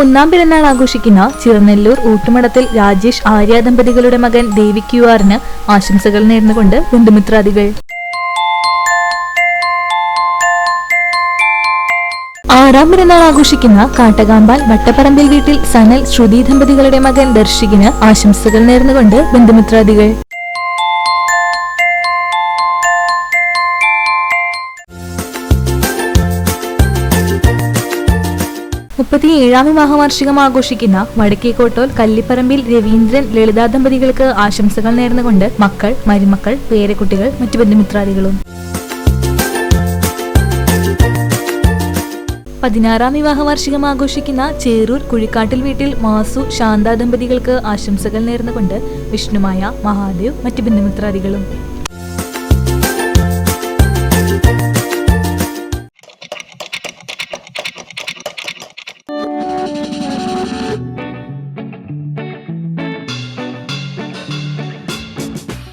ഒന്നാം പിറന്നാൾ ആഘോഷിക്കുന്ന ചിറനെല്ലൂർ ഊട്ടുമടത്തിൽ രാജേഷ് ആര്യ ദമ്പതികളുടെ മകൻ ദേവിക് യുആറിന് ആശംസകൾ നേർന്നുകൊണ്ട് ബന്ധുമിത്രാദികൾ. ആറാം പിറന്നാൾ ആഘോഷിക്കുന്ന കാട്ടകാമ്പാൽ വട്ടപ്പറമ്പിൽ വീട്ടിൽ സനൽ ശ്രുതി ദമ്പതികളുടെ മകൻ ദർശികിന് ആശംസകൾ നേർന്നുകൊണ്ട് ബന്ധുമിത്രാദികൾ. 37ാം വിവാഹവാർഷികം ആഘോഷിക്കുന്ന വടക്കേക്കോട്ടോൽ കല്ലിപ്പറമ്പിൽ രവീന്ദ്രൻ ലളിത ദമ്പതികൾക്ക് ആശംസകൾ നേർന്നുകൊണ്ട് മക്കൾ, മരുമക്കൾ, പേരക്കുട്ടികൾ, മറ്റു ബന്ധുമിത്രാദികളും. 16ാം വിവാഹവാർഷികം ആഘോഷിക്കുന്ന ചേരൂർ കുഴിക്കാട്ടിൽ വീട്ടിൽ മാസു ശാന്ത ദമ്പതികൾക്ക് ആശംസകൾ നേർന്നുകൊണ്ട് വിഷ്ണുമായ, മഹാദേവ്, മറ്റു ബന്ധുമിത്രാദികളും.